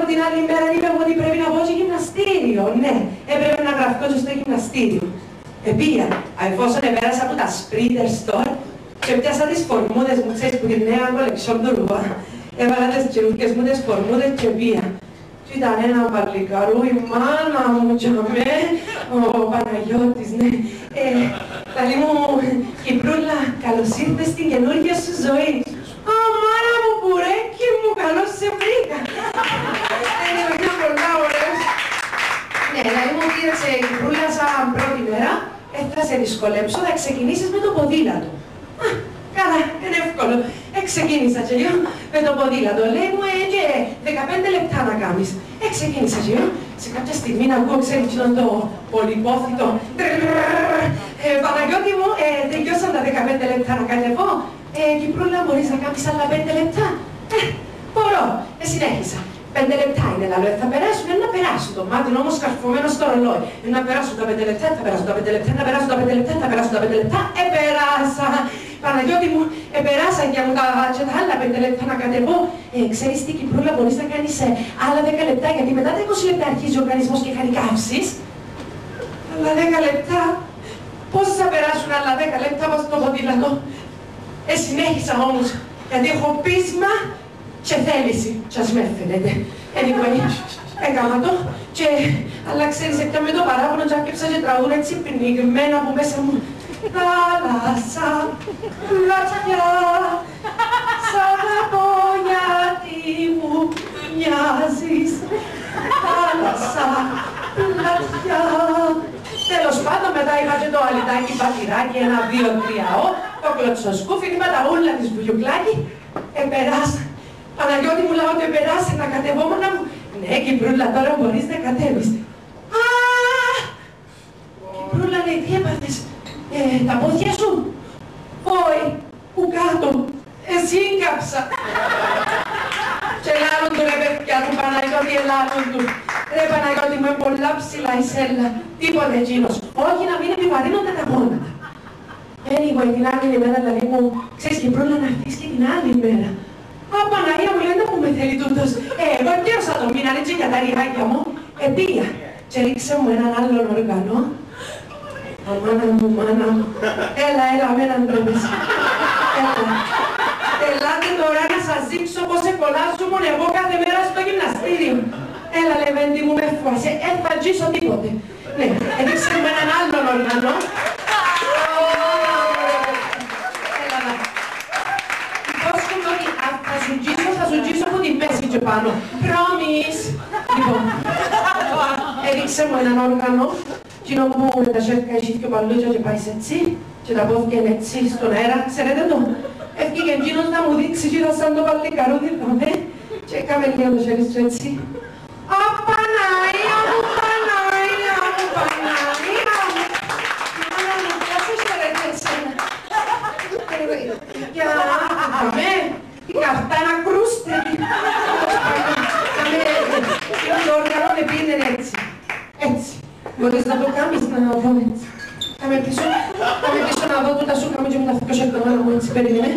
την άλλη μέρα είπε ότι πρέπει να πω και γυμναστήριο. Ναι, έπρεπε να γραφτώ και στο γυμναστήριο. Επία, εφόσον επέρασα από τα Sprinter Store και πιάσα τις φορμούδες μου, ξέρεις, που την νέα κολεξιόν του Ρουβά. Έβαλα τις καινούργιες μου τις φορμούδες και πία. Και ήταν ένα παλικαρού, η μάνα μου και ο Παναγιώτης, ναι. Καλή μου Κυπρούλα, καλώς ήρθες στην καινούργια σου ζωή. Α, μάνα μου, πουρέκι μου, καλώς σε βρήκα. Είναι πολλά ωραίος. Ναι, καλή μου κοίταξε Κυπρούλα σαν πρώτη μέρα. Θα σε δυσκολέψω, θα ξεκινήσεις με το ποδήλατο. Καλά, είναι εύκολο. Ξεκίνησα και εγώ με το ποδήλατο. Λέει μου, και 15 λεπτά να κάνεις. Ξεκίνησα και εγώ. Σε κάποια στιγμή να ακούω, ξέρεις, το πολυπόθητο. Παναγιώτη μου, τελειώσαν τα 15 λεπτά να κατεβώ. Κυπρούλα, μπορείς να κάνεις άλλα 5 λεπτά. Μπορώ. Συνέχισα. 5 λεπτά είναι λαλό, θα περάσουν, να περάσουν το μάτι, όμως καρφωμένο στο ρολόι. Να περάσουν τα 5 λεπτά, θα περάσουν τα 5 λεπτά, να περάσουν τα 5 λεπτά, θα περάσουν τα 5 λεπτά. Επεράσα! Παναγιώτη μου, επεράσαν και μου τα άλλα 5 λεπτά να κατεβώ. Ξέρεις τι, Κυπρούλα, μπορείς να κάνεις άλλα 10 λεπτά, γιατί μετά τα 20 λεπτά αρχίζει ο οργανισμός και κάνει καύσεις. Άλλα 10 λεπτά. Πώς θα περάσουν άλλα 10 λεπτά από το ποδήλατο. Συνέχισα όμως, γιατί έχω πείσμα και θέληση, κι ας με φαίνεται. Anyway, έκανα το και αλλά ξέρεις, έπια με το παράπονο και άκεψα και τραγούδα έτσι πνιγμένα από μέσα μου. Θάλασσα, πλατιά, σ' αγαπώ γιατί μου μοιάζεις. Θάλασσα, πλατιά. Τέλος πάντων, μετά είχα και το αλυτάκι πατηράκι, 1, 2, 3, το κλωτσοσκούφι, είπα τα ούλα της βουγιουκλάκι, επεράσα. Παναγιώτη μου, λέω ότι επεράσε να κατεβώ μόνα μου. Ναι, Κυπρούλα, τώρα μπορείς να κατέβεις. Α! Κυπρούλα, λέει, τι έπαθες, τα πόδια σου. Όχι, που κάτω, σύγκαψα. Και λάλλον του ρε παιδιά του Παναγιώτη, λάλλον του. Ρε Παναγιώτη μου, πολλά ψηλά η σέλα. Τίποτε εκείνος. Όχι να μην επιβαρύνονται τα γόνατα. Anyway, την άλλη ημέρα, δηλαδή μου, ξέρεις, Κυπρούλα, να έρθεις και την άλλη ημέρα. Α, Παναγία μου, λένε που με θέλει τούτος. Εγώ πιέρωσα το μήνα, έτσι για τα ριάκια μου. Επία. Και ρίξε μου έναν άλλον οργανό. Μάνα μου, μάνα μου. Έλα, με έναν τρέπεσαι. Έλα. Ελάτε τώρα να σας δείξω πώς εκολάζομαι εγώ κάθε μέρα στο γυμναστήριο. Έλα, Λεβέντη μου, με φουάσαι. Θα αγγίσω τίποτε. Ναι, έδειξε μου έναν άλλον οργανό. Θα σου γίσω από τη μέση και πάνω. Promise! Λοιπόν, έδειξε μου έναν όργανο, κοινό που με τα σέρκα έχει και παλούτια και πάει έτσι, και τα πόδια είναι έτσι στον αέρα, ξέρετε το. Έφυγε εκείνος να μου δείξει και ήταν σαν το παλικαρούδι, δαμε, και έκαμε λίγο το χέρι του έτσι. Α, Παναγία μου, Παναγία μου, Παναγία μου! Μάνα μου, πιάσε χαιρέτε εσένα. Για, δαμε. Η καυτά να κρούστε. Το όργανο με πήγαινε έτσι. Έτσι. Μπορείς να το κάνεις να δω έτσι. Κάμε πίσω να δω τούτα σου, κάμε και με τα φυκός εκδομένα μου έτσι, περίμενε.